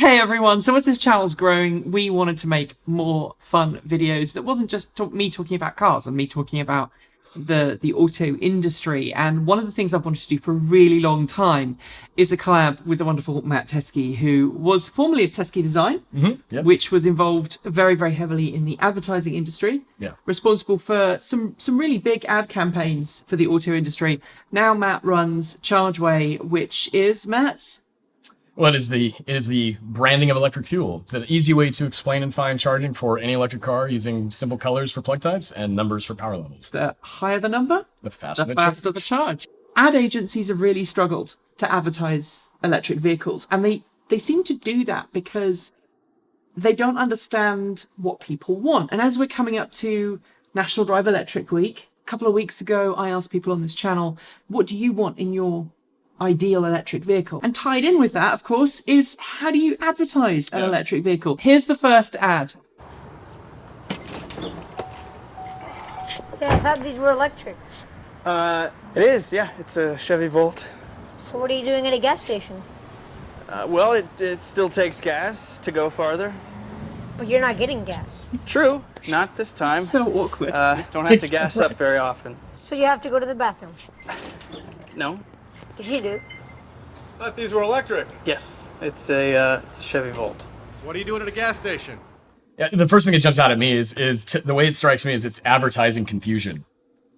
Hey everyone, so as this channel's growing, we wanted to make more fun videos that wasn't just me talking about cars and me talking about the auto industry. And one of the things I've wanted to do for a really long time is a collab with the wonderful Matt Teske, who was formerly of Teske Design, which was involved very, very heavily in the advertising industry, responsible for some really big ad campaigns for the auto industry. Now Matt runs Chargeway, which is, Matt? Well, it is the branding of electric fuel. It's an easy way to explain and find charging for any electric car using simple colors for plug types and numbers for power levels. The higher the number, the faster the charge. Ad agencies have really struggled to advertise electric vehicles, and they seem to do that because they don't understand what people want. And as we're coming up to National Drive Electric Week, a couple of weeks ago, I asked people on this channel, what do you want in your ideal electric vehicle? And tied in with that, of course, is how do you advertise an electric vehicle? Here's the first ad. Yeah, I thought these were electric. It is, yeah. It's a Chevy Volt. So what are you doing at a gas station? Well, it still takes gas to go farther. But you're not getting gas. True. Not this time. So awkward. Don't have to gas up very often. So you have to go to the bathroom. No. Yes, you do. Thought these were electric. Yes, it's a Chevy Volt. So what are you doing at a gas station? Yeah, the first thing that jumps out at me is the way it strikes me is it's advertising confusion.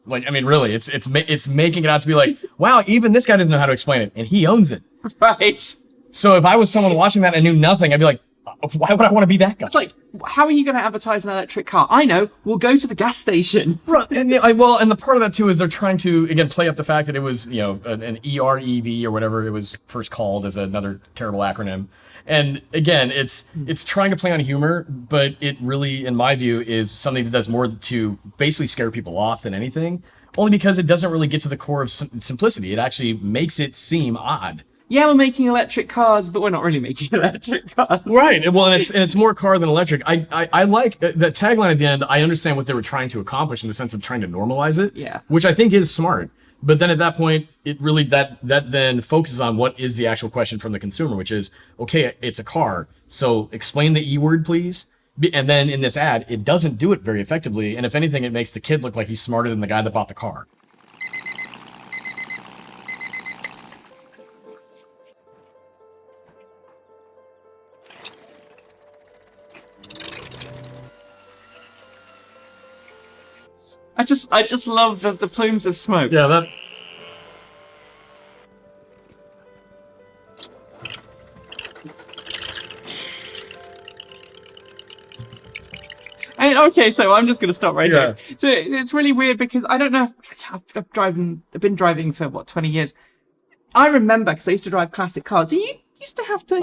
Like, I mean, really, it's making it out to be like, wow, even this guy doesn't know how to explain it, and he owns it. Right. So if I was someone watching that and knew nothing, I'd be like, why would I want to be that guy? It's like, how are you going to advertise an electric car? I know, we'll go to the gas station. Right, and the part of that too is they're trying to again play up the fact that it was an EREV or whatever it was first called as another terrible acronym. And again, it's trying to play on humor, but it really, in my view, is something that does more to basically scare people off than anything. Only because it doesn't really get to the core of simplicity. It actually makes it seem odd. Yeah, we're making electric cars, but we're not really making electric cars. Right. Well, and it's more car than electric. I like that tagline at the end. I understand what they were trying to accomplish in the sense of trying to normalize it. Yeah. Which I think is smart. But then at that point, it really that then focuses on what is the actual question from the consumer, which is, okay, it's a car, so explain the E word, please. And then in this ad, it doesn't do it very effectively. And if anything, it makes the kid look like he's smarter than the guy that bought the car. I just love the plumes of smoke. Yeah, that. Okay, so I'm just going to stop right here. So it's really weird because I don't know if I've been driving for, 20 years. I remember, because I used to drive classic cars, so you used to have to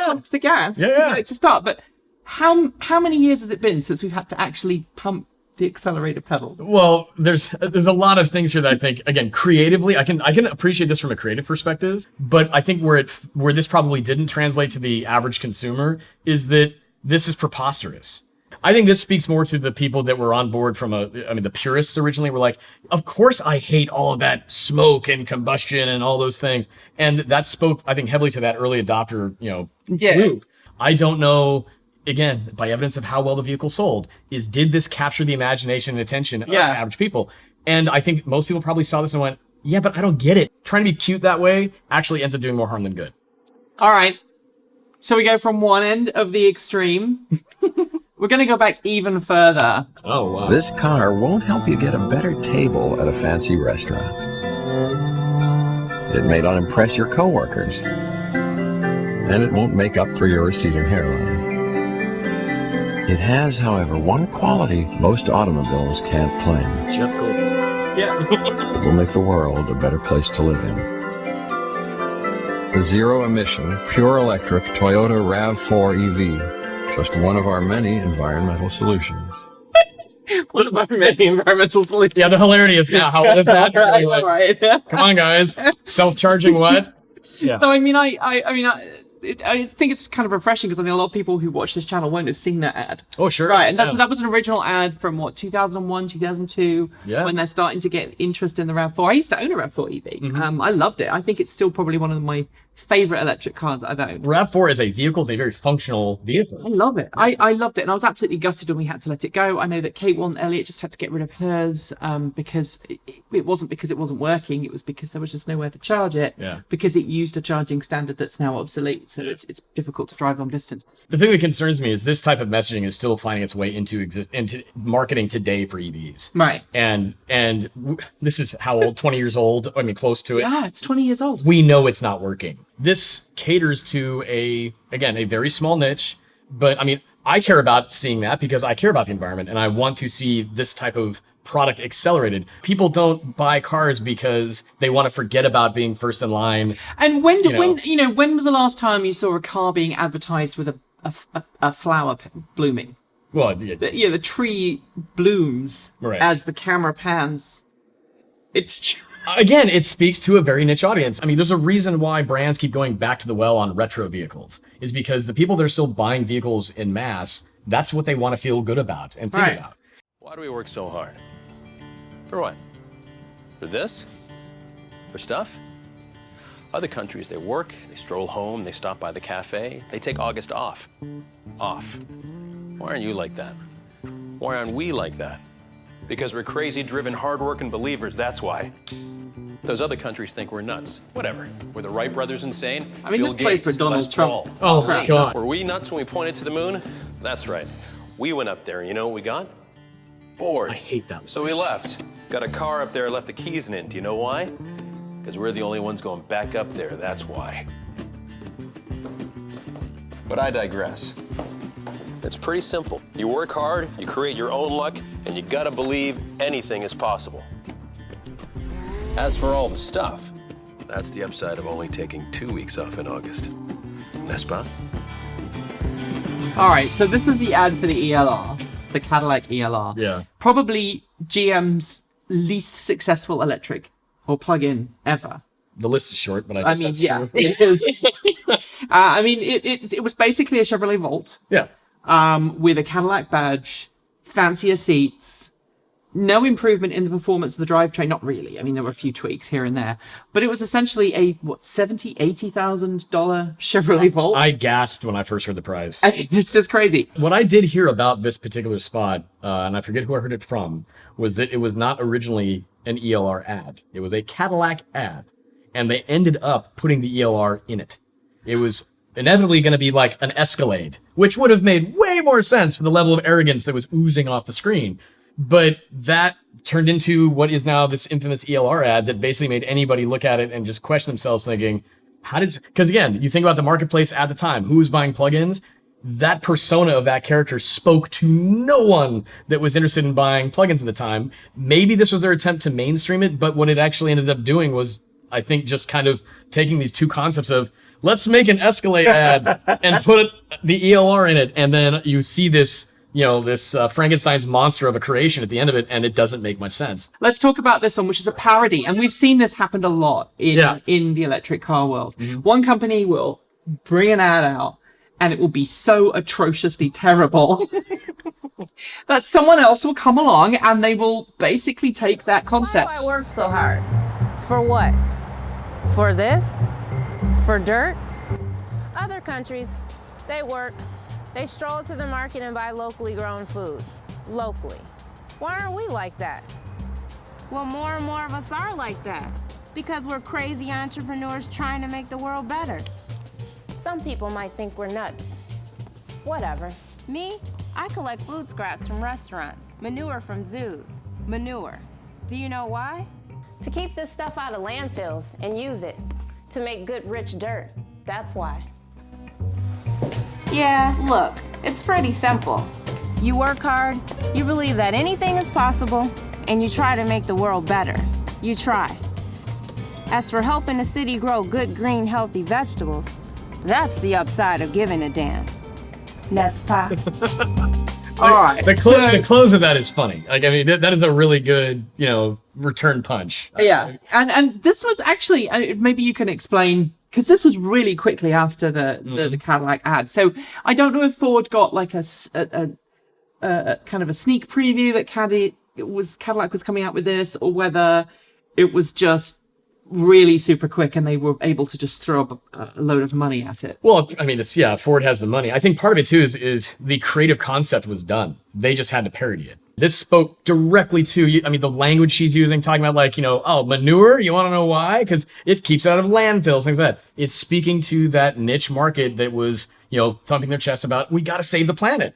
pump the gas to get it to start. But how many years has it been since we've had to actually pump the accelerator pedal? Well, there's a lot of things here that I think, again, creatively, I can appreciate this from a creative perspective, but I think where this probably didn't translate to the average consumer is that this is preposterous. I think this speaks more to the people that were on board from the purists originally were like, of course I hate all of that smoke and combustion and all those things. And that spoke, I think, heavily to that early adopter, group. I don't know, again, by evidence of how well the vehicle sold, did this capture the imagination and attention of average people? And I think most people probably saw this and went, yeah, but I don't get it. Trying to be cute that way actually ends up doing more harm than good. All right. So we go from one end of the extreme. We're going to go back even further. Oh, wow. This car won't help you get a better table at a fancy restaurant. It may not impress your coworkers. And it won't make up for your receding hairline. It has, however, one quality most automobiles can't claim. Jeff Goldblum. Yeah. It will make the world a better place to live in. The zero-emission, pure electric Toyota RAV4 EV. Just one of our many environmental solutions. One of our many environmental solutions. Yeah, the hilarity is now, how old is that? Right. Come on, guys. Self-charging what? Yeah. So, I think it's kind of refreshing because a lot of people who watch this channel won't have seen that ad. Oh, sure. Right, and that was an original ad from 2001, 2002, when they're starting to get interest in the RAV4. I used to own a RAV4 EV. I loved it. I think it's still probably one of my favorite electric cars I've owned. RAV4 as a vehicle is a very functional vehicle. I love it. I loved it, and I was absolutely gutted when we had to let it go. I know that Kate and Elliot just had to get rid of hers because it wasn't because it wasn't working. It was because there was just nowhere to charge it. Yeah. Because it used a charging standard that's now obsolete, so it's difficult to drive long distance. The thing that concerns me is this type of messaging is still finding its way into marketing today for EVs. Right. And this is how old? 20 years old? I mean, close to it. Yeah, it's 20 years old. We know it's not working. This caters to a very small niche, but I mean, I care about seeing that because I care about the environment and I want to see this type of product accelerated. People don't buy cars because they want to forget about being first in line. And when was the last time you saw a car being advertised with a flower blooming? Well, The tree blooms right as the camera pans. Again, it speaks to a very niche audience. I mean, there's a reason why brands keep going back to the well on retro vehicles, is because the people that are still buying vehicles in mass, that's what they want to feel good about and think about. Why do we work so hard? For what? For this? For stuff? Other countries, they work, they stroll home, they stop by the cafe, they take August off. Off. Why aren't you like that? Why aren't we like that? Because we're crazy, driven, hard-working believers, that's why. Those other countries think we're nuts. Whatever. Were the Wright brothers insane? I mean, Bill this plays Gates, for Donald Les Trump. Paul. Oh, my God. Were we nuts when we pointed to the moon? That's right. We went up there, and you know what we got? Bored. I hate that. So we left. Got a car up there, left the keys in it. Do you know why? Because we're the only ones going back up there, that's why. But I digress. It's pretty simple. You work hard, you create your own luck, and you gotta believe anything is possible. As for all the stuff, that's the upside of only taking 2 weeks off in August. N'est-ce pas? All right, so this is the ad for the ELR, the Cadillac ELR. Yeah. Probably GM's least successful electric or plug-in ever. The list is short, but I guess that's true. It is. I mean, it was basically a Chevrolet Volt. Yeah. With a Cadillac badge, fancier seats, no improvement in the performance of the drivetrain. Not really. I mean, there were a few tweaks here and there, but it was essentially a $70,000-$80,000 Chevrolet Volt. I gasped when I first heard the price. I mean, it's just crazy. What I did hear about this particular spot, and I forget who I heard it from, was that it was not originally an ELR ad. It was a Cadillac ad, and they ended up putting the ELR in it. It was inevitably going to be like an Escalade, which would have made way more sense for the level of arrogance that was oozing off the screen. But that turned into what is now this infamous ELR ad that basically made anybody look at it and just question themselves thinking, because again, you think about the marketplace at the time, who was buying plugins? That persona of that character spoke to no one that was interested in buying plugins at the time. Maybe this was their attempt to mainstream it, but what it actually ended up doing was, I think, just kind of taking these two concepts of, let's make an Escalade ad and put the ELR in it. And then you see this, this Frankenstein's monster of a creation at the end of it, and it doesn't make much sense. Let's talk about this one, which is a parody. And we've seen this happen a lot in the electric car world. Mm-hmm. One company will bring an ad out, and it will be so atrociously terrible that someone else will come along and they will basically take that concept. Why do I work so hard? For what? For this? For dirt? Other countries, they work, they stroll to the market and buy locally grown food. Locally. Why aren't we like that? Well, more and more of us are like that because we're crazy entrepreneurs trying to make the world better. Some people might think we're nuts. Whatever. Me, I collect food scraps from restaurants, manure from zoos. Manure. Do you know why? To keep this stuff out of landfills and use it to make good, rich dirt. That's why. Yeah, look, it's pretty simple. You work hard, you believe that anything is possible, and you try to make the world better. You try. As for helping the city grow good, green, healthy vegetables, that's the upside of giving a damn. N'est-ce pas? All right. The close of that is funny. Like, I mean, that is a really good, return punch. Yeah. And this was actually, maybe you can explain, because this was really quickly after the Cadillac ad. So I don't know if Ford got like a kind of a sneak preview that Cadillac was coming out with this, or whether it was just really super quick, and they were able to just throw up a load of money at it. Well, I mean, Ford has the money. I think part of it too is the creative concept was done. They just had to parody it. This spoke directly to, I mean, the language she's using, talking about like, oh, manure, you want to know why? Because it keeps it out of landfills, things like that. It's speaking to that niche market that was, thumping their chest about, we got to save the planet.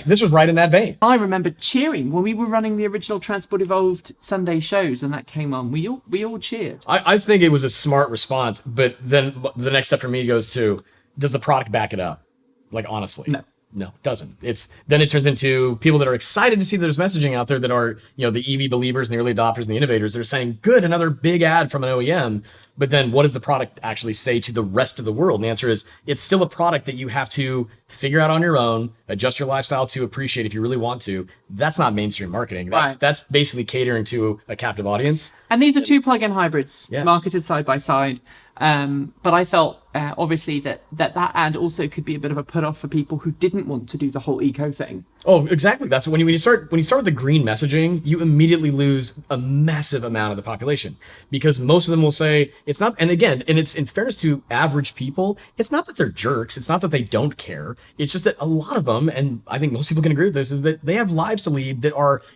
This was right in that vein. I remember cheering when we were running the original Transport Evolved Sunday shows and that came on. We all cheered. I think it was a smart response, but then the next step for me goes to, does the product back it up? Like, honestly. No, it doesn't. Then it turns into people that are excited to see that there's messaging out there that are, the EV believers and the early adopters and the innovators that are saying, good, another big ad from an OEM. But then what does the product actually say to the rest of the world? And the answer is, it's still a product that you have to figure out on your own, adjust your lifestyle to appreciate if you really want to. That's not mainstream marketing. That's basically catering to a captive audience. And these are two plug-in hybrids marketed side by side. But I felt obviously that ad also could be a bit of a put off for people who didn't want to do the whole eco thing. Oh, exactly. That's when you start with the green messaging, you immediately lose a massive amount of the population, because most of them will say it's not. And again, and it's in fairness to average people, it's not that they're jerks. It's not that they don't care. It's just that a lot of them, and I think most people can agree with this, is that they have lives to lead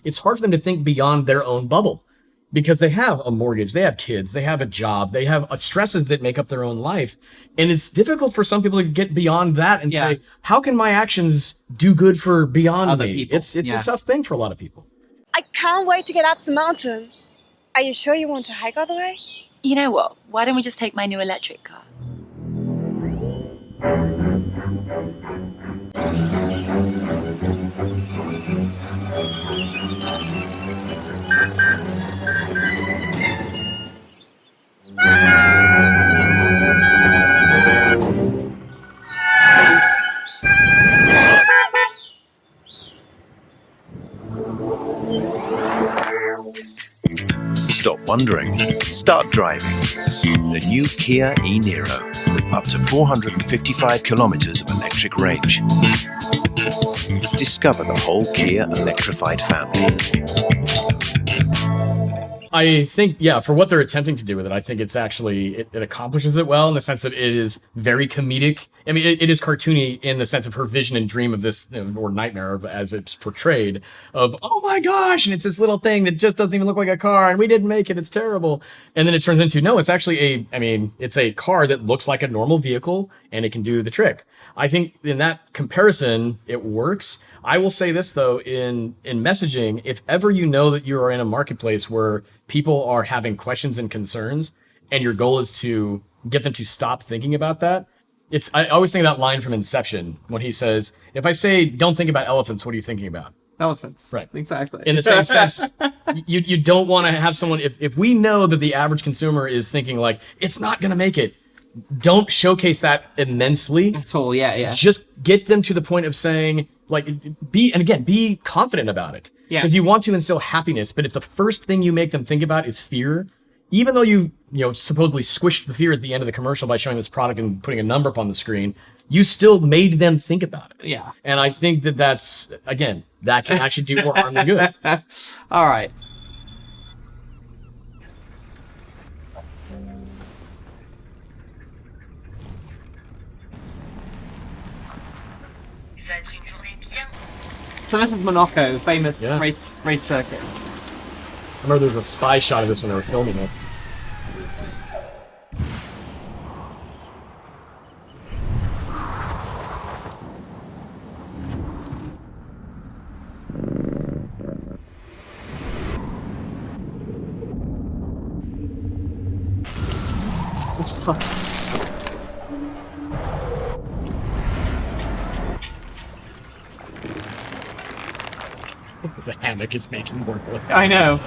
it's hard for them to think beyond their own bubble. Because they have a mortgage, they have kids, they have a job, they have stresses that make up their own life. And it's difficult for some people to get beyond that and say, how can my actions do good for beyond other me? people? It's a tough thing for a lot of people. I can't wait to get up the mountain. Are you sure you want to hike all the way? You know what? Why don't we just take my new electric car? Stop wondering. Start driving. The new Kia e-Niro with up to 455 kilometers of electric range. Discover the whole Kia electrified family. I think, for what they're attempting to do with it, I think it's actually, it accomplishes it well in the sense that it is very comedic. I mean, it is cartoony in the sense of her vision and dream of this, or nightmare as it's portrayed, of, oh my gosh, and it's this little thing that just doesn't even look like a car, and we didn't make it, it's terrible. And then it turns into, no, it's actually it's a car that looks like a normal vehicle, and it can do the trick. I think in that comparison, it works. I will say this, though, in messaging, if ever you know that you are in a marketplace where people are having questions and concerns, and your goal is to get them to stop thinking about that, I always think of that line from Inception when he says, if I say, don't think about elephants, what are you thinking about? Elephants. Right. Exactly. In the same sense, you don't want to have someone, if we know that the average consumer is thinking like, it's not going to make it, don't showcase that immensely. At all, yeah. Just get them to the point of saying, like, be confident about it. Yeah. Because you want to instill happiness, but if the first thing you make them think about is fear, even though you supposedly squished the fear at the end of the commercial by showing this product and putting a number up on the screen, you still made them think about it. Yeah. And I think that's, again, that can actually do more harm than good. All right. So this is Monaco, famous race circuit. I remember there was a spy shot of this when they were filming it. This is fun. The hammock is making more noise. I know.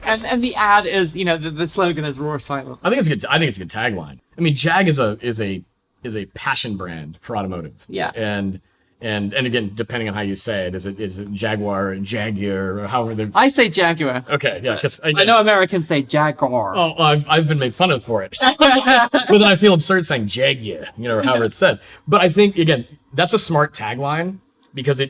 And the ad is, the slogan is "Roar Silent." I think it's good. I think it's a good tagline. I mean, Jag is a passion brand for automotive. Yeah. And And again, depending on how you say it, is it Jaguar or Jaguar or however they're... I say Jaguar. Okay, yeah, because I know Americans say Jaguar. Oh, I've been made fun of for it. But then I feel absurd saying Jaguar, or however it's said. But I think, again, that's a smart tagline because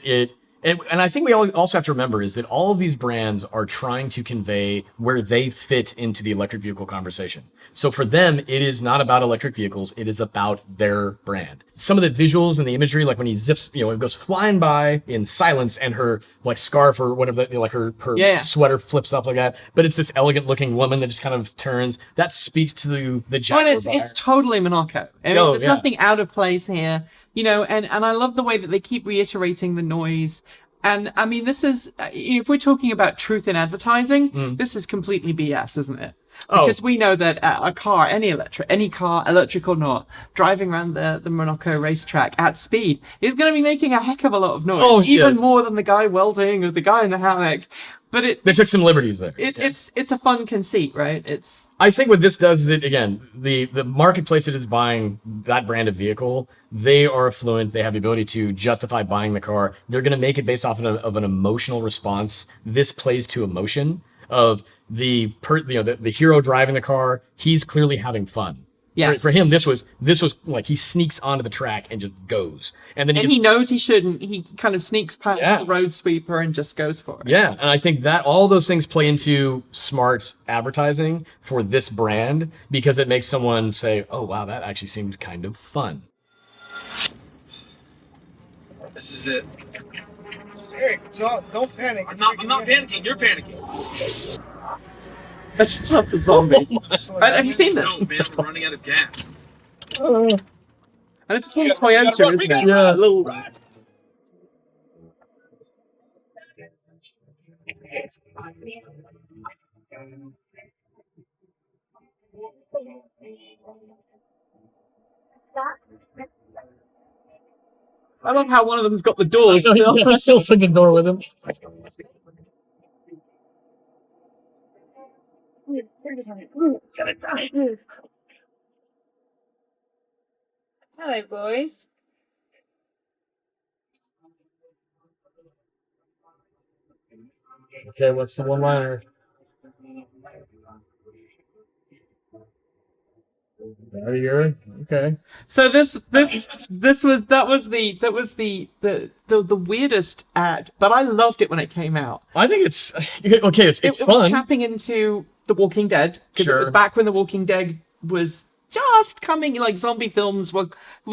and I think we also have to remember is that all of these brands are trying to convey where they fit into the electric vehicle conversation. So for them, it is not about electric vehicles. It is about their brand. Some of the visuals and the imagery, like when he zips, it goes flying by in silence and her like scarf or whatever, like her sweater flips up like that. But it's this elegant looking woman that just kind of turns. That speaks to the Jaguar. Well, it's totally Monaco. I mean, there's nothing out of place here. And I love the way that they keep reiterating the noise. And I mean, this is, if we're talking about truth in advertising, this is completely BS, isn't it? Because we know that a car, any car, electric or not, driving around the Monaco racetrack at speed is going to be making a heck of a lot of noise, even more than the guy welding or the guy in the hammock. But they took some liberties there. It's a fun conceit, right? I think what this does is the marketplace that is buying that brand of vehicle, they are affluent. They have the ability to justify buying the car. They're going to make it based off of an emotional response. This plays to emotion of the hero driving the car. He's clearly having fun. Yes. For him, this was like he sneaks onto the track and just goes. And then he knows he shouldn't. He kind of sneaks past the road sweeper and just goes for it. Yeah, and I think that all those things play into smart advertising for this brand because it makes someone say, oh, wow, that actually seems kind of fun. This is it. Eric, don't panic. I'm not panicking. You're panicking. I just love the zombies. Have you seen this? No, man, we're running out of gas. And it's a little Toyota, isn't it? Yeah. Little... I love how one of them's got the door still. He still took the door with him. Gonna die. Hello, boys. Okay, what's the one-liner? There you go. Okay. So that was the weirdest ad, but I loved it when it came out. I think it's okay. It's it fun. was tapping into The Walking Dead because it was back when The Walking Dead was just coming, like zombie films were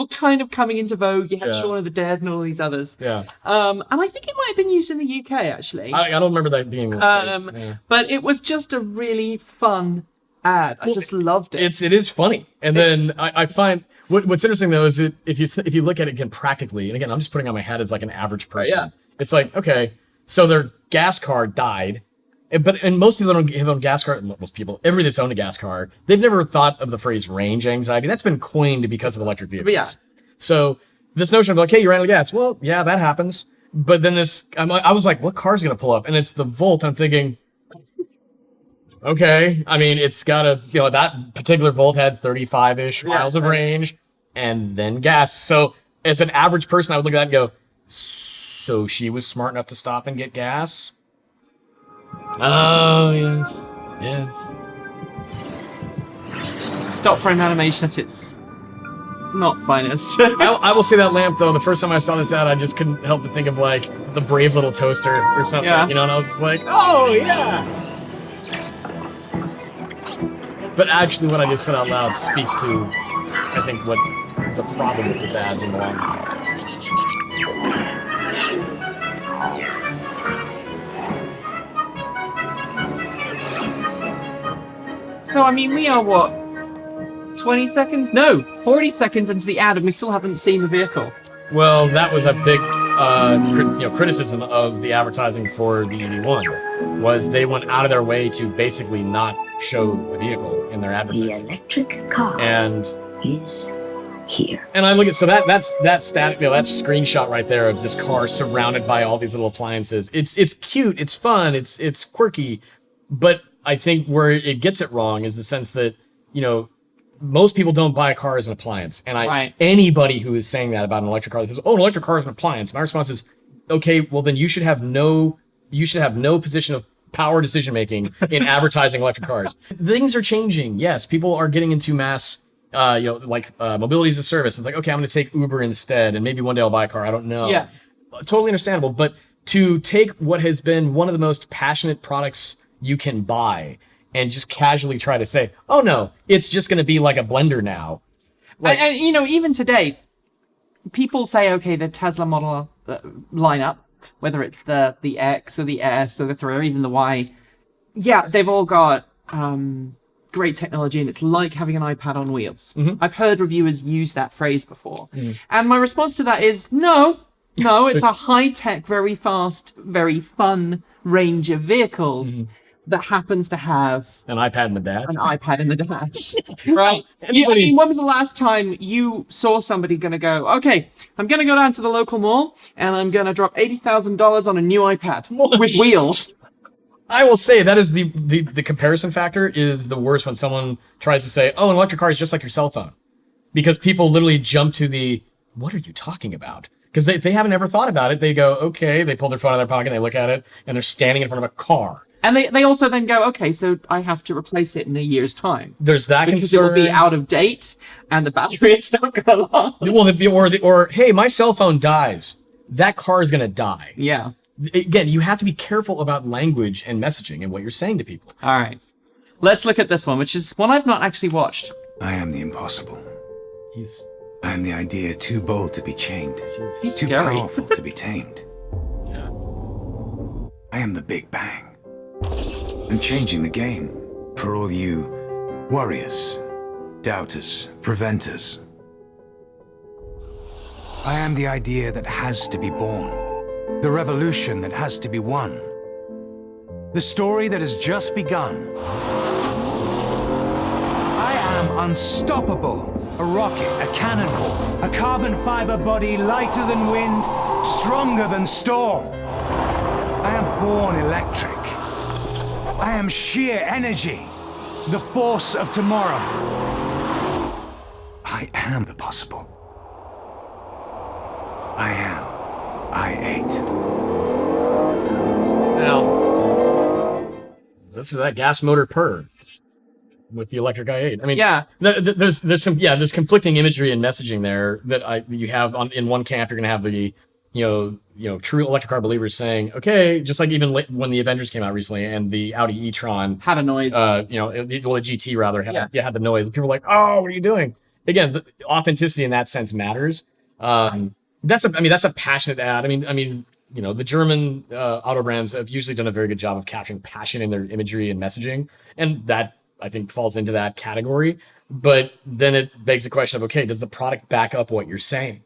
kind of coming into vogue. You had Shaun of the Dead and all these others. Yeah. And I think it might have been used in the UK actually. I don't remember that being in the States. Yeah. But it was just a really fun ad. I just loved it. It is funny. And then I find what's interesting though is that if you look at it again practically, and again I'm just putting on my hat as like an average person. Yeah. It's like, okay, so their gas car died. And most people don't have owned gas car. Most people, everybody that's owned a gas car, they've never thought of the phrase range anxiety. That's been coined because of electric vehicles. Yeah. So this notion of like, hey, you ran out of gas. Well, yeah, that happens. But then I was like, what car's gonna pull up? And it's the Volt. I'm thinking, okay. I mean, it's got that particular Volt had 35-ish miles of range, and then gas. So as an average person, I would look at that and go, so she was smart enough to stop and get gas. Oh, yes. Stop frame animation at its not finest. I will say that lamp, though, the first time I saw this ad, I just couldn't help but think of, like, the brave little toaster or something, and I was just like, oh, yeah! But actually, what I just said out loud speaks to, I think, what is a problem with this ad in the long run. So, I mean, we are, 20 seconds? No, 40 seconds into the ad and we still haven't seen the vehicle. Well, that was a big criticism of the advertising for the EV1, was they went out of their way to basically not show the vehicle in their advertising. The electric car is here. And I look at, so that's static, that screenshot right there of this car surrounded by all these little appliances. It's cute, it's fun, it's quirky, but I think where it gets it wrong is the sense that, most people don't buy a car as an appliance. And anybody who is saying that about an electric car that says, oh, an electric car is an appliance, my response is, okay, well then you should have no position of power decision making in advertising electric cars. Things are changing. Yes, people are getting into mass mobility as a service. It's like, okay, I'm going to take Uber instead, and maybe one day I'll buy a car. I don't know. Yeah. Totally understandable. But to take what has been one of the most passionate products you can buy and just casually try to say, oh no, it's just going to be like a blender now. And even today, people say, okay, the Tesla model lineup, whether it's the X or the S or the 3 or even the Y, yeah, they've all got great technology, and it's like having an iPad on wheels. I've heard reviewers use that phrase before. And my response to that is, no, it's a high-tech, very fast, very fun range of vehicles that happens to have an iPad in the dash. An iPad in the dash, right? When was the last time you saw somebody going to go, okay, I'm going to go down to the local mall and I'm going to drop $80,000 on a new iPad with wheels? I will say that is the comparison factor is the worst when someone tries to say, oh, an electric car is just like your cell phone. Because people literally jump to what are you talking about? Because they haven't ever thought about it. They go, okay, they pull their phone out of their pocket, and they look at it, and they're standing in front of a car. And they also then go, okay, so I have to replace it in a year's time. There's that because concern. It will be out of date, and the battery is not going to last. Well, or hey, my cell phone dies. That car is going to die. Yeah. Again, you have to be careful about language and messaging and what you're saying to people. All right. Let's look at this one, which is one I've not actually watched. I am the impossible. I am the idea too bold to be chained, He's too scary. powerful to be tamed. I am the Big Bang. I'm changing the game for all you worriers, doubters, preventers. I am the idea that has to be born, the revolution that has to be won, the story that has just begun. I am unstoppable. A rocket, a cannonball, a carbon fiber body lighter than wind, stronger than storm. I am born electric. I am sheer energy, the force of tomorrow. I am the possible. I am I-8. Now, that's that gas motor purr with the electric i8. I mean, yeah, there's conflicting imagery and messaging there that you have in one camp. You're going to have the true electric car believers saying, okay, just like even when the Avengers came out recently and the Audi e-tron had a noise, the GT rather had the noise. People were like, oh, what are you doing? Again, the authenticity in that sense matters. That's a passionate ad. I mean, the German auto brands have usually done a very good job of capturing passion in their imagery and messaging, and that I think falls into that category. But then it begs the question of, okay, does the product back up what you're saying?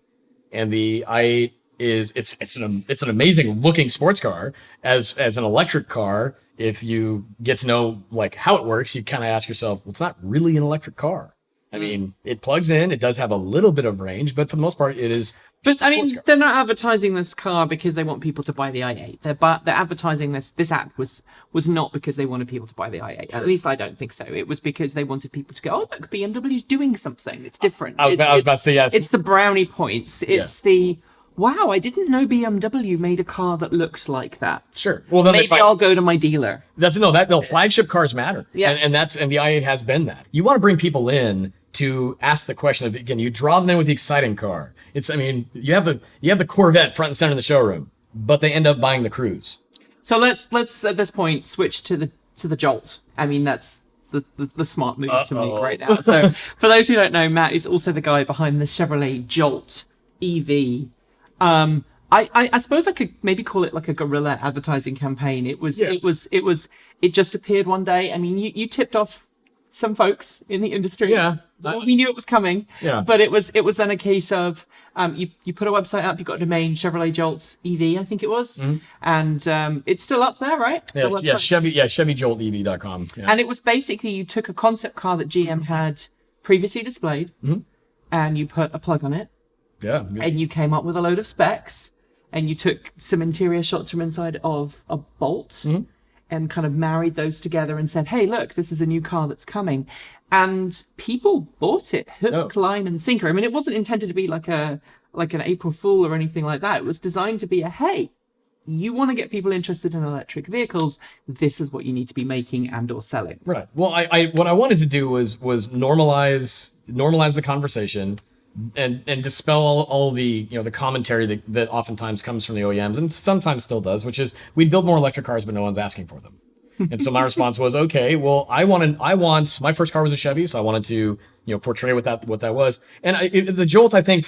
And the i8 it's an amazing looking sports car. As an electric car, if you get to know like how it works, you kind of ask yourself, well, it's not really an electric car. I mean, it plugs in, it does have a little bit of range, but for the most part, it is. But I mean, they're not advertising this car because they want people to buy the i8. They're advertising this ad was not because they wanted people to buy the i8. At least I don't think so. It was because they wanted people to go, oh, look, BMW's doing something. It's different. I was about to say, yes. It's the brownie points. It's the, wow, I didn't know BMW made a car that looks like that. Sure. Well, then maybe I'll go to my dealer. Flagship cars matter. Yeah. And the i8 has been that. You want to bring people in to ask the question of, again, you draw them in with the exciting car. You have the Corvette front and center in the showroom, but they end up buying the Cruze. So let's at this point switch to the Jolt. I mean, that's the smart move to make right now. So for those who don't know, Matt is also the guy behind the Chevrolet Jolt EV. I suppose I could maybe call it like a guerrilla advertising campaign. It just appeared one day. I mean, you tipped off some folks in the industry. Yeah. We knew it was coming. Yeah. But it was then a case of you put a website up, you got a domain, Chevrolet Jolt EV, I think it was. Mm-hmm. And it's still up there, right? Yeah, ChevyJoltEV.com. Yeah. And it was basically you took a concept car that GM had previously displayed, and you put a plug on it. Yeah. And you came up with a load of specs, and you took some interior shots from inside of a Bolt. Mm-hmm. and kind of married those together and said, hey, look, this is a new car that's coming. And people bought it, hook, line, and sinker. I mean, it wasn't intended to be like an April Fool or anything like that. It was designed to be a, hey, you want to get people interested in electric vehicles, this is what you need to be making and or selling. Right. Well, I what I wanted to do was normalize the conversation and dispel all the, you know, the commentary that oftentimes comes from the OEMs and sometimes still does, which is we'd build more electric cars, but no one's asking for them. And so my response was, okay, well, I want my first car was a Chevy, so I wanted to, you know, portray what that was. And the Jolt, I think,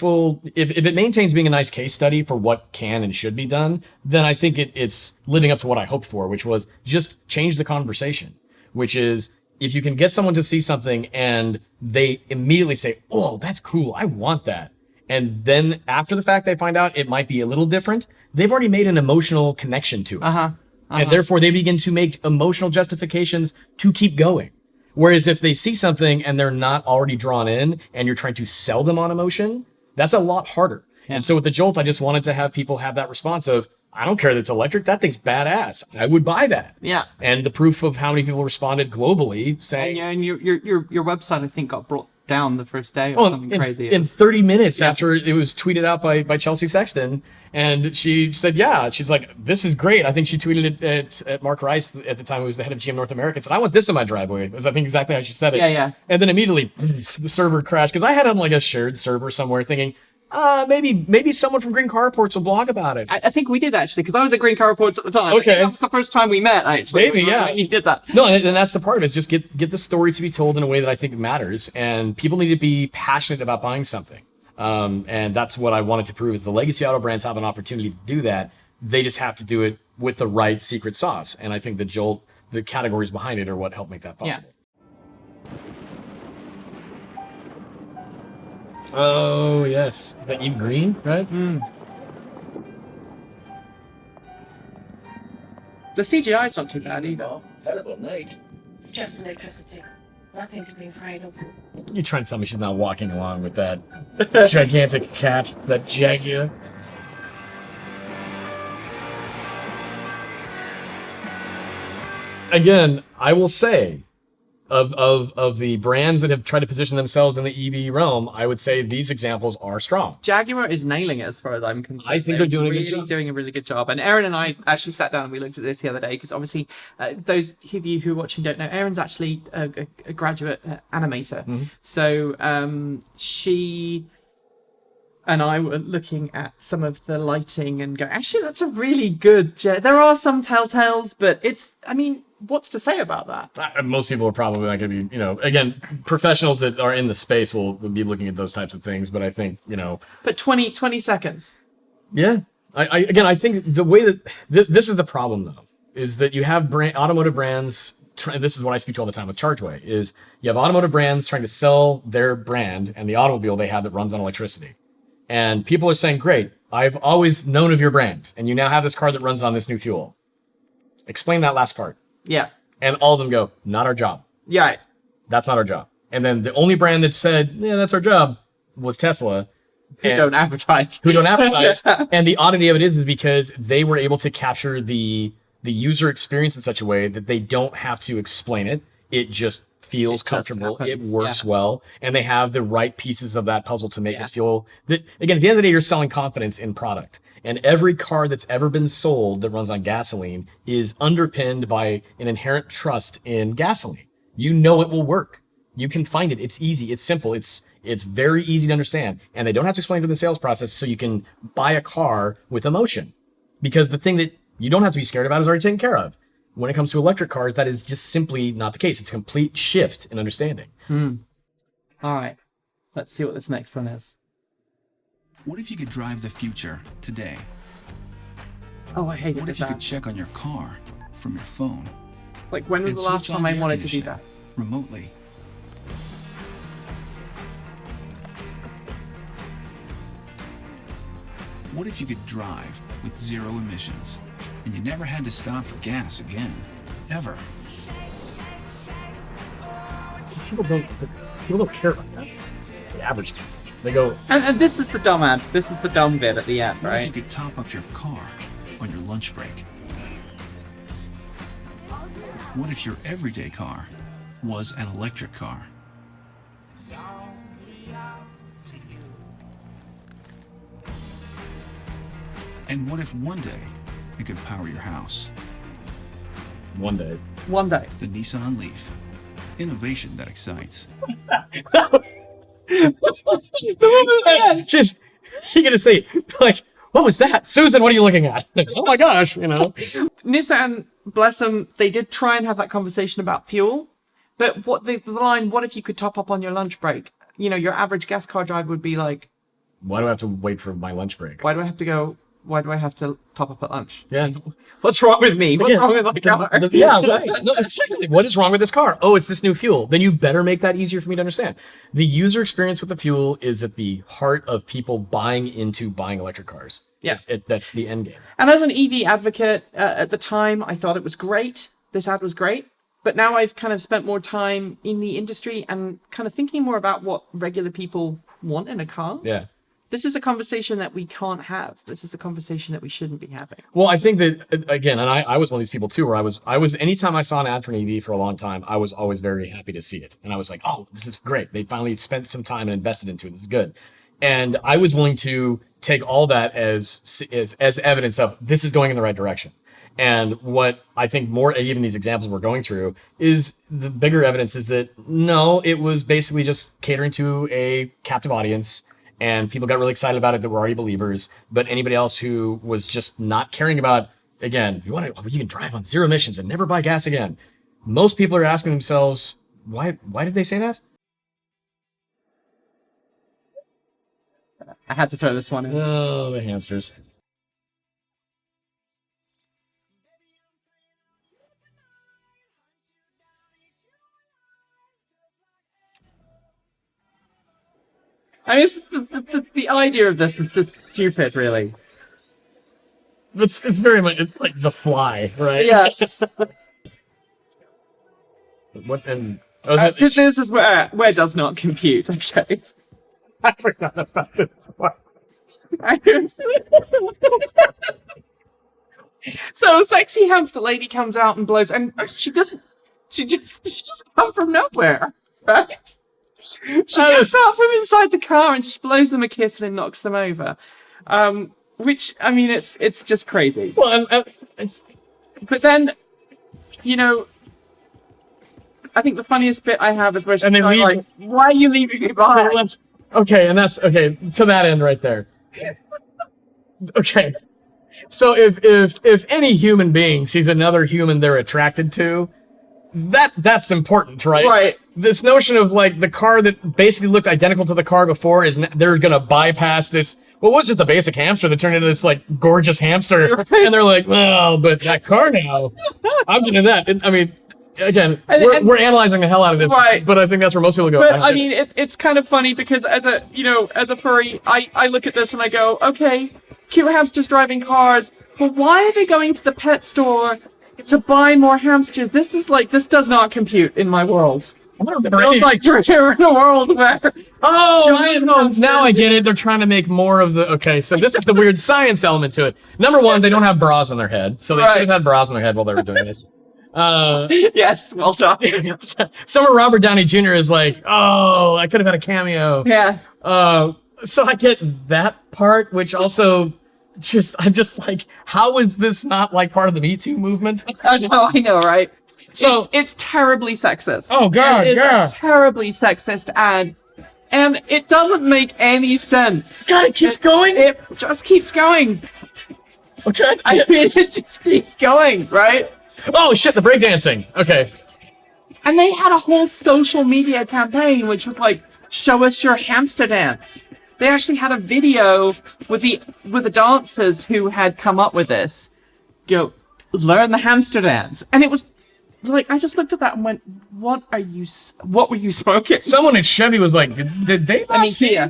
if it maintains being a nice case study for what can and should be done, then I think it's living up to what I hoped for, which was just change the conversation, which is if you can get someone to see something and they immediately say, oh, that's cool, I want that. And then after the fact, they find out it might be a little different. They've already made an emotional connection to it. And therefore they begin to make emotional justifications to keep going. Whereas if they see something and they're not already drawn in and you're trying to sell them on emotion, that's a lot harder. Yeah. And so with the Jolt, I just wanted to have people have that response of, I don't care that it's electric, that thing's badass. I would buy that. Yeah. And the proof of how many people responded globally saying... And your website, I think, got brought down the first day or something crazy. In 30 minutes after it was tweeted out by Chelsea Sexton. And she said, yeah, she's like, this is great. I think she tweeted it at Mark Rice at the time, who was the head of GM North America, and said, I want this in my driveway. Was I think exactly how she said it. Yeah. And then immediately the server crashed because I had it on like a shared server somewhere thinking, maybe someone from Green Car Reports will blog about it. I think we did actually, because I was at Green Car Reports at the time. Okay. That was the first time we met, actually. Maybe, yeah. You did that. No, and that's the part of it, is just get the story to be told in a way that I think matters. And people need to be passionate about buying something. And that's what I wanted to prove, is the legacy auto brands have an opportunity to do that. They just have to do it with the right secret sauce. And I think the Jolt, the categories behind it, are what help make that possible. Yeah. Oh, yes. Is that Eve Green, right? The CGI's not too bad either. Hell of a night. It's just electricity. Nothing to be afraid of. You're trying to tell me she's not walking along with that gigantic cat, that Jaguar? Again, I will say, of the brands that have tried to position themselves in the EV realm, I would say these examples are strong. Jaguar is nailing it as far as I'm concerned. I think they're doing a good job. Doing a really good job. And Aaron and I actually sat down and we looked at this the other day, because obviously those of you who are watching don't know, Aaron's actually a graduate animator. Mm-hmm. So she and I were looking at some of the lighting and going, actually, that's a really good there are some telltales, but what's to say about that? Most people are probably not going to be, again, professionals that are in the space will be looking at those types of things. But I think, But 20 seconds. Yeah. I think the way that this is the problem, though, is that you have automotive brands. This is what I speak to all the time with Chargeway, is you have automotive brands trying to sell their brand and the automobile they have that runs on electricity. And people are saying, great, I've always known of your brand, and you now have this car that runs on this new fuel. Explain that last part. Yeah. And all of them go, not our job. Yeah. That's not our job. And then the only brand that said, yeah, that's our job, was Tesla. Who don't advertise. And the oddity of it is because they were able to capture the user experience in such a way that they don't have to explain it. It just feels comfortable. It works well. And they have the right pieces of that puzzle to make it feel that, again, at the end of the day, you're selling confidence in product. And every car that's ever been sold that runs on gasoline is underpinned by an inherent trust in gasoline. You know it will work. You can find it. It's easy. It's simple. It's very easy to understand. And they don't have to explain to the sales process, so you can buy a car with emotion. Because the thing that you don't have to be scared about is already taken care of. When it comes to electric cars, that is just simply not the case. It's a complete shift in understanding. All right. Let's see what this next one is. What if you could drive the future today? Oh, I hate What if you could check on your car from your phone? It's like, when was the last time I wanted to do that? Remotely. What if you could drive with zero emissions and you never had to stop for gas again? Ever. People don't care about that. The average people. They go... And this is the dumb ad. This is the dumb bit at the end, right? What if you could top up your car on your lunch break? What if your everyday car was an electric car? And what if one day it could power your house? One day. One day. The Nissan Leaf. Innovation that excites. Just, you're gonna say, like, what was that? Susan, what are you looking at? Like, oh my gosh, you know. Nissan, bless them, they did try and have that conversation about fuel, but what the line, what if you could top up on your lunch break? You know, your average gas car driver would be like, why do I have to wait for my lunch break? Why do I have to top up at lunch? Yeah. What's wrong with me? What's wrong with my car? Yeah, right. No, exactly. What is wrong with this car? Oh, it's this new fuel. Then you better make that easier for me to understand. The user experience with the fuel is at the heart of people buying electric cars. Yeah. That's the end game. And as an EV advocate, at the time, I thought it was great. This ad was great. But now I've kind of spent more time in the industry and kind of thinking more about what regular people want in a car. Yeah. This is a conversation that we can't have. This is a conversation that we shouldn't be having. Well, I think that, again, and I was one of these people too, where I was, anytime I saw an ad for an EV for a long time, I was always very happy to see it. And I was like, oh, this is great. They finally spent some time and invested into it. This is good. And I was willing to take all that as evidence of this is going in the right direction. And what I think more, even these examples we're going through, is the bigger evidence is that no, it was basically just catering to a captive audience. And people got really excited about it that were already believers. But anybody else who was just not caring about, again, you can drive on zero emissions and never buy gas again. Most people are asking themselves, why did they say that? I had to throw this one in. Oh, the hamsters. I mean, the idea of this is just stupid, really. It's very much, it's like The Fly, right? Yeah. What and this is where does not compute. Okay. I forgot about this one. So a sexy hamster lady comes out and blows, and she just come from nowhere, right? She gets out from inside the car and she blows them a kiss and knocks them over. Which, I mean, it's just crazy. Well, but then, you know, I think the funniest bit I have is where she's like, why are you leaving me behind? Okay, and that's, okay, to that end right there. Okay. So if any human being sees another human they're attracted to, that's important, right? Right. This notion of like the car that basically looked identical to the car before they're gonna bypass this. What was just a basic hamster that turned into this like gorgeous hamster, and they're like, well, but that car now, I'm getting that. I mean, again, we're analyzing the hell out of this, right? But I think that's where most people go. But I mean, it's kind of funny because as a furry, I look at this and I go, okay, cute hamsters driving cars, but why are they going to the pet store to buy more hamsters? This does not compute in my world. It feels like we're in a world where now I get it. They're trying to make more of the. Okay, so this is the weird science element to it. Number one, they don't have bras on their head, so they should have had bras on their head while they were doing this. Yes, well done. Somewhere Robert Downey Jr. is like, oh, I could have had a cameo. Yeah. So I get that part, which also I'm just like, how is this not like part of the Me Too movement? I know, right? So it's terribly sexist. Oh God, it is a terribly sexist ad, and it doesn't make any sense. God, it keeps going. It just keeps going. Okay. I mean, it just keeps going, right? Oh shit, the breakdancing. Okay. And they had a whole social media campaign, which was like, show us your hamster dance. They actually had a video with the dancers who had come up with this. Learn the hamster dance. And it was like, I just looked at that and went, what were you smoking? Someone at Chevy was like, did they not see? Yeah,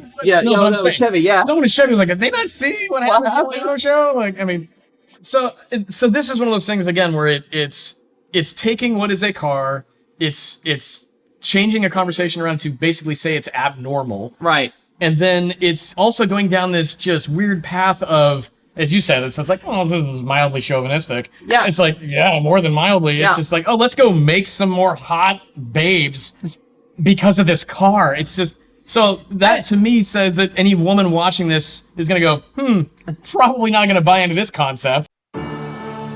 Chevy, yeah. Someone at Chevy was like, did they not see what happened on the show? Like, I mean, so this is one of those things, again, where it's taking what is a car, it's changing a conversation around to basically say it's abnormal. Right. And then it's also going down this just weird path of as you said, it's like, oh, this is mildly chauvinistic. Yeah. It's like, yeah, more than mildly. Yeah. It's just like, oh, let's go make some more hot babes because of this car. It's just, so that to me says that any woman watching this is going to go, probably not going to buy into this concept.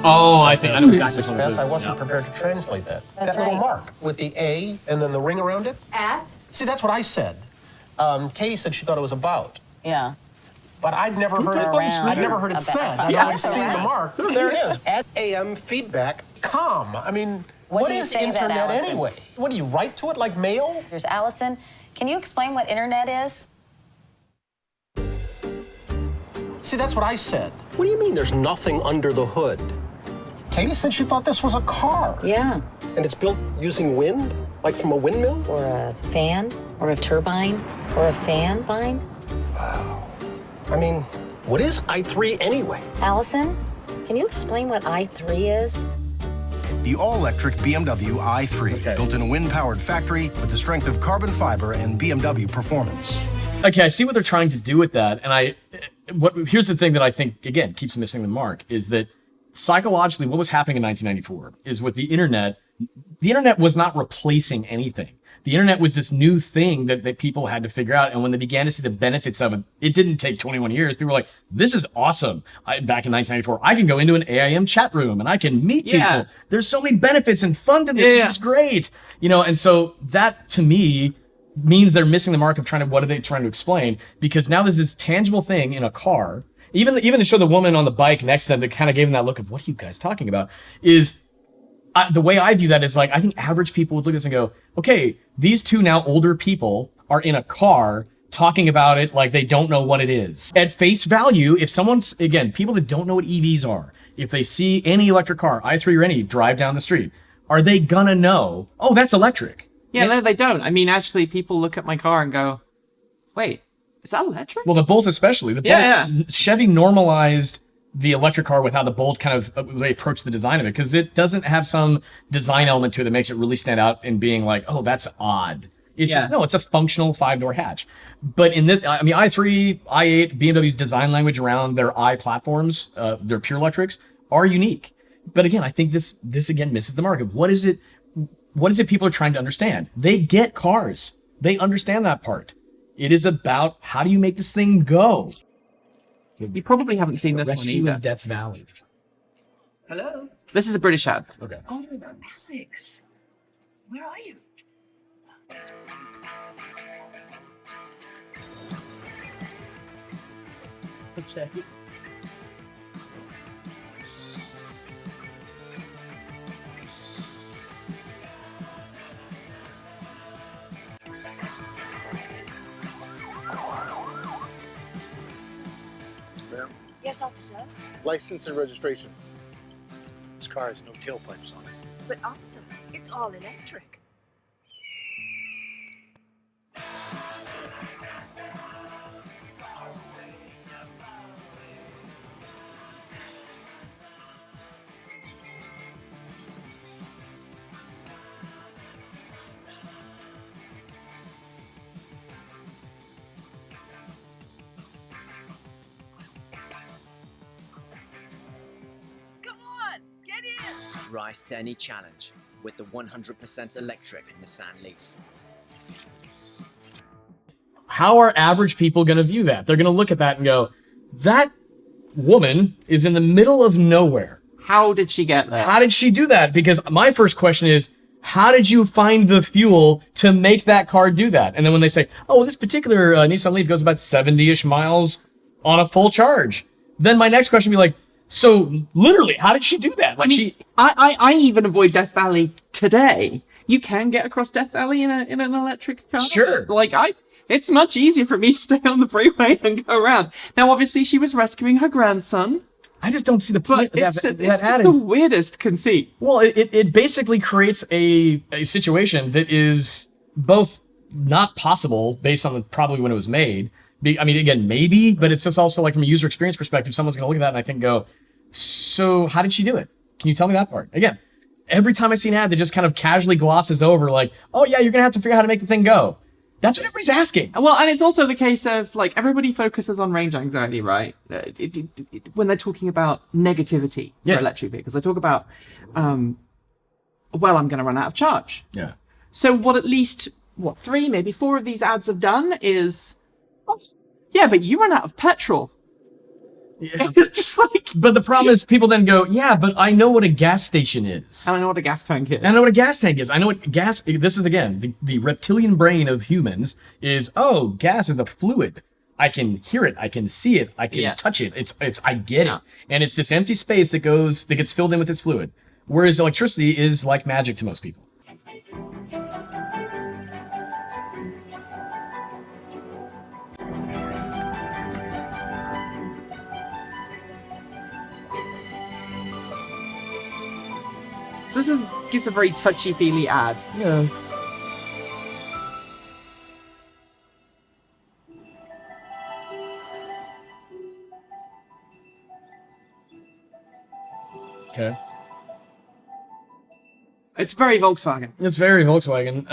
Oh, I think I know exactly what this is. I wasn't prepared to translate that. That little mark with the A and then the ring around it. At? See, that's what I said. Katie said she thought it was about. Yeah. But I'd never heard it. I'd never heard it said. I've always seen the mark. There it is. At amfeedback.com. I mean, what is internet anyway? What do you write to it like mail? Here's Allison. Can you explain what internet is? See, that's what I said. What do you mean there's nothing under the hood? Katie said she thought this was a car. Yeah. And it's built using wind? Like from a windmill? Or a fan? Or a turbine? Or a fan vine? Wow. I mean, what is I3 anyway? Allison, can you explain what I3 is? The all-electric BMW i3, built in a wind-powered factory with the strength of carbon fiber and BMW performance. Okay, I see what they're trying to do with that, and here's the thing that I think, again, keeps missing the mark, is that psychologically, what was happening in 1994 is with the internet was not replacing anything. The internet was this new thing that people had to figure out, and when they began to see the benefits of it, it didn't take 21 years. People were like, this is awesome. Back in 1994, I can go into an AIM chat room, and I can meet people. There's so many benefits and fun to this. This is great. And so that, to me, means they're missing the mark of what are they trying to explain? Because now there's this tangible thing in a car, even to show the woman on the bike next to them that kind of gave them that look of, what are you guys talking about? Is the way I view that is like, I think average people would look at this and go, okay, these two now older people are in a car talking about it like they don't know what it is. At face value, if someone's, again, people that don't know what EVs are, if they see any electric car, i3 or any, drive down the street, are they gonna know, oh, that's electric? Yeah, no, they don't. I mean, actually, people look at my car and go, wait, is that electric? Well, the Bolt especially. Chevy normalized the electric car with how the Bolt kind of, they approach the design of it, because it doesn't have some design element to it that makes it really stand out in being like, oh, that's odd. It's just, no, it's a functional 5-door hatch. But in this, I mean, i3, i8, BMW's design language around their i platforms, their pure electrics, are unique. But again, I think this again misses the market. What is it people are trying to understand? They get cars. They understand that part. It is about, how do you make this thing go? You probably haven't seen this one either. in Death Valley. Hello? This is a British ad. Okay. Oh, Alex, where are you? Okay. Yes, officer. License and registration. This car has no tailpipes on it. But officer, it's all electric. Rise to any challenge with the 100% electric Nissan Leaf. How are average people going to view that? They're going to look at that and go, that woman is in the middle of nowhere. How did she get there? How did she do that? Because my first question is, how did you find the fuel to make that car do that? And then when they say, oh, well, this particular Nissan Leaf goes about 70-ish miles on a full charge, then my next question would be like, so literally, how did she do that? Like, I even avoid Death Valley today. You can get across Death Valley in an electric car. Sure. It's much easier for me to stay on the freeway and go around. Now, obviously, she was rescuing her grandson. I just don't see the point. It's just the weirdest conceit. Well, it basically creates a situation that is both not possible based on probably when it was made. I mean, again, maybe, but it's just also like from a user experience perspective, someone's going to look at that and I think go, so how did she do it? Can you tell me that part? Again, every time I see an ad that just kind of casually glosses over like, oh yeah, you're going to have to figure out how to make the thing go. That's what everybody's asking. Well, and it's also the case of, like, everybody focuses on range anxiety, right? When they're talking about negativity for electric vehicles. They talk about, well, I'm going to run out of charge. Yeah. So what at least, 3, maybe 4 of these ads have done is, yeah, but you run out of petrol. Yeah. It's just like... But the problem is people then go, yeah, but I know what a gas station is. I know what a gas tank is. And I know what a gas tank is. I know what gas... This is, again, the reptilian brain of humans is, oh, gas is a fluid. I can hear it. I can see it. I can touch it. It's. I get it. And it's this empty space that gets filled in with this fluid. Whereas electricity is like magic to most people. So this gives a very touchy-feely ad. Yeah. Okay. It's very Volkswagen. It's very Volkswagen.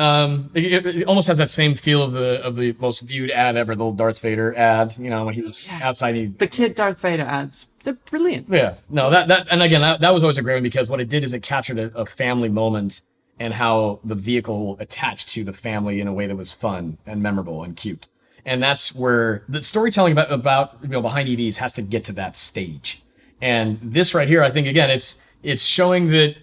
It almost has that same feel of the most viewed ad ever, the old Darth Vader ad. You know, when he was outside. The kid Darth Vader ads. They're brilliant. Yeah. No, and again, that was always a great one because what it did is it captured a family moment and how the vehicle attached to the family in a way that was fun and memorable and cute. And that's where the storytelling about behind EVs has to get to that stage. And this right here, I think, again, it's showing that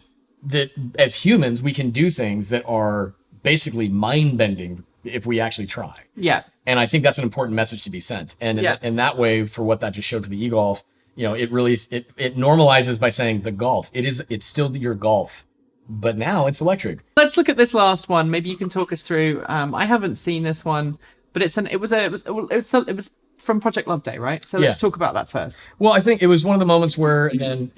as humans, we can do things that are basically mind-bending if we actually try. Yeah. And I think that's an important message to be sent. And in that way, for what that just showed for the e-Golf, it really it normalizes by saying the Golf. It's still your Golf, but now it's electric. Let's look at this last one. Maybe you can talk us through. I haven't seen this one, but it was from Project Love Day, right? So let's talk about that first. Well, I think it was one of the moments where, again,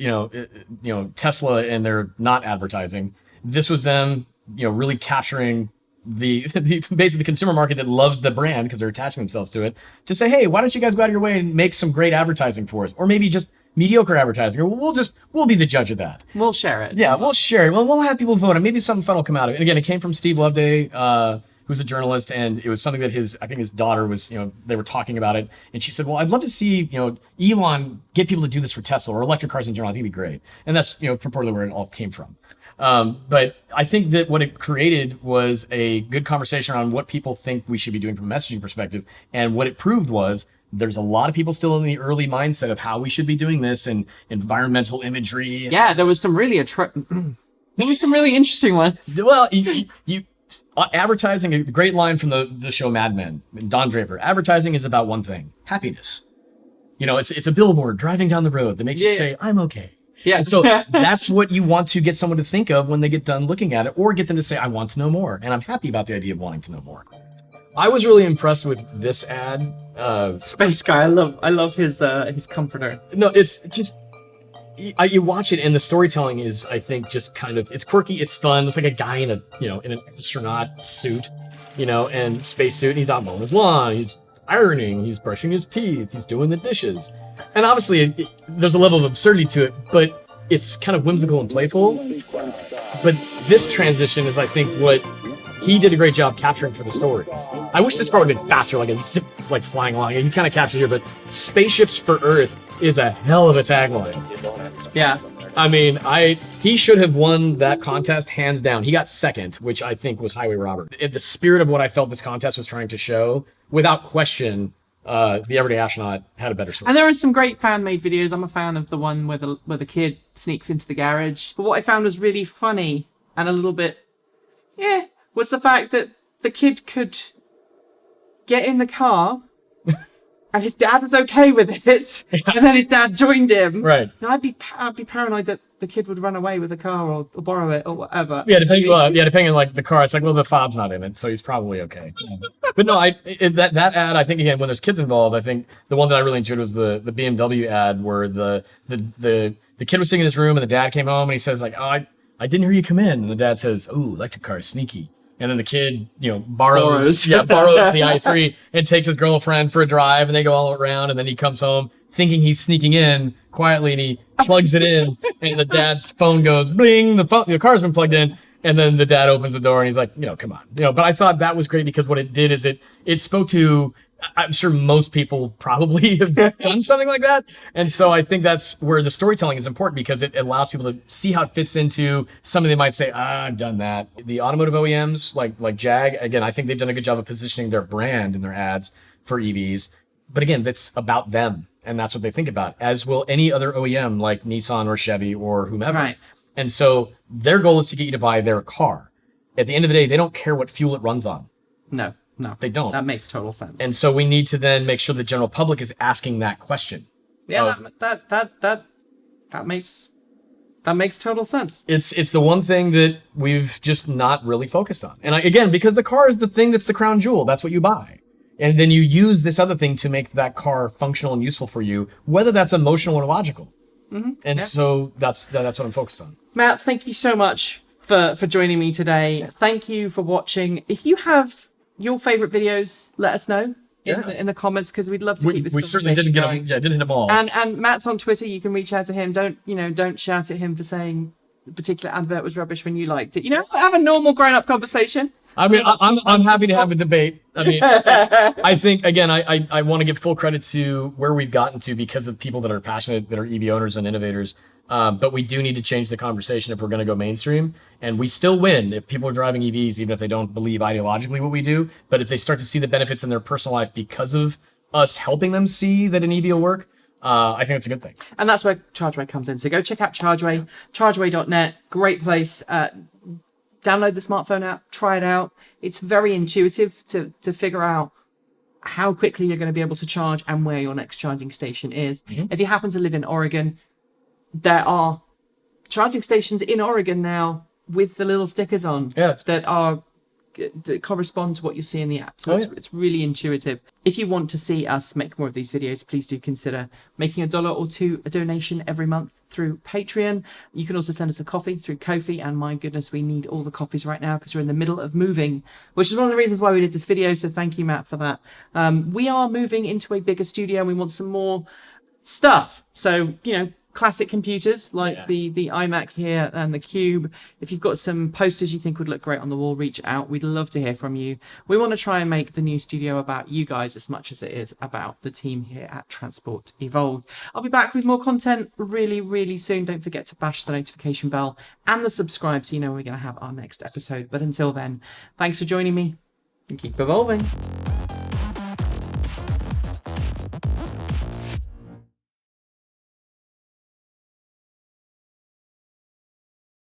Tesla and their not advertising. This was them, really capturing basically the consumer market that loves the brand because they're attaching themselves to it, to say, hey, why don't you guys go out of your way and make some great advertising for us, or maybe just mediocre advertising, or we'll be the judge of that. We'll share it. Yeah, we'll share it. We'll have people vote, and maybe something fun will come out of it. And again, it came from Steve Loveday, who's a journalist, and it was something that his daughter was, they were talking about it, and she said, well, I'd love to see, Elon get people to do this for Tesla or electric cars in general. I think it'd be great. And that's, purportedly where it all came from. But I think that what it created was a good conversation around what people think we should be doing from a messaging perspective. And what it proved was there's a lot of people still in the early mindset of how we should be doing this and environmental imagery. Yeah, there was some really interesting ones. Well, you advertising, a great line from the show Mad Men, Don Draper. Advertising is about one thing: happiness. It's a billboard driving down the road that makes you say, I'm okay. Yeah. And so that's what you want to get someone to think of when they get done looking at it, or get them to say, I want to know more. And I'm happy about the idea of wanting to know more. I was really impressed with this ad. Space Guy, I love his comforter. No, it's just, you watch it and the storytelling is, I think, just kind of, it's quirky, it's fun. It's like a guy in an astronaut suit, and spacesuit, and he's out mowing his lawn, he's ironing, he's brushing his teeth, he's doing the dishes. And obviously there's a level of absurdity to it, but it's kind of whimsical and playful. But this transition is, I think, what he did a great job capturing for the story. I wish this part would have been faster, like a zip, like flying along. He kind of captured here, but Spaceships for Earth is a hell of a tagline. Yeah. I mean, he should have won that contest hands down. He got second, which I think was Highway Robber. The spirit of what I felt this contest was trying to show, without question, the Everyday Astronaut had a better story. And there are some great fan-made videos. I'm a fan of the one where the kid sneaks into the garage. But what I found was really funny and a little bit, was the fact that the kid could get in the car and his dad was okay with it, and then his dad joined him. Right. And I'd be paranoid that the kid would run away with the car or borrow it or whatever. Yeah, depending on like the car, it's like, well, the fob's not in it, so he's probably okay. But no, that ad, I think, again, when there's kids involved, I think the one that I really enjoyed was the BMW ad where the kid was sitting in his room and the dad came home and he says like, oh, I didn't hear you come in, and the dad says, oh, electric car is sneaky. And then the kid, borrows the i3 and takes his girlfriend for a drive, and they go all around, and then he comes home thinking he's sneaking in quietly, and he plugs it in, and the dad's phone goes bling, the car's been plugged in, And then the dad opens the door and he's like, come on. But I thought that was great because what it did is it spoke to, I'm sure most people probably have done something like that. And so I think that's where the storytelling is important because it allows people to see how it fits into something they might say, I've done that. The automotive OEMs like Jag, again, I think they've done a good job of positioning their brand in their ads for EVs. But again, that's about them. And that's what they think about, as will any other OEM like Nissan or Chevy or whomever. Right. And so their goal is to get you to buy their car. At the end of the day, they don't care what fuel it runs on. No, they don't. That makes total sense. And so we need to then make sure the general public is asking that question. Yeah, that makes total sense. It's the one thing that we've just not really focused on. And again, because the car is the thing that's the crown jewel, that's what you buy. And then you use this other thing to make that car functional and useful for you, whether that's emotional or logical. Mm-hmm. And so that's what I'm focused on. Matt, thank you so much for joining me today. Thank you for watching. If you have your favorite videos, let us know in the comments because we'd love to keep this We certainly didn't get them. Yeah, didn't hit them all. And Matt's on Twitter. You can reach out to him. Don't shout at him for saying the particular advert was rubbish when you liked it. Have a normal grown-up conversation. I mean, I'm happy to have a debate. I mean, I think, again, I want to give full credit to where we've gotten to because of people that are passionate, that are EV owners and innovators. But we do need to change the conversation if we're going to go mainstream. And we still win if people are driving EVs, even if they don't believe ideologically what we do. But if they start to see the benefits in their personal life because of us helping them see that an EV will work, I think it's a good thing. And that's where ChargeWay comes in. So go check out ChargeWay, chargeway.net. Great place. Download the smartphone app, try it out. It's very intuitive to figure out how quickly you're going to be able to charge and where your next charging station is. Mm-hmm. If you happen to live in Oregon, there are charging stations in Oregon now with the little stickers on that correspond to what you see in the app. So it's really intuitive. If you want to see us make more of these videos, please do consider making $1 or $2 a donation every month through Patreon. You can also send us a coffee through Ko-fi, and my goodness, we need all the coffees right now because we're in the middle of moving, which is one of the reasons why we did this video. So thank you, Matt, for that. We are moving into a bigger studio and we want some more stuff. So, classic computers like the iMac here and the Cube. If you've got some posters you think would look great on the wall, reach out. We'd love to hear from you. We want to try and make the new studio about you guys as much as it is about the team here at Transport Evolved. I'll be back with more content really, really soon. Don't forget to bash the notification bell and the subscribe so you know when we're going to have our next episode. But until then, thanks for joining me and keep evolving.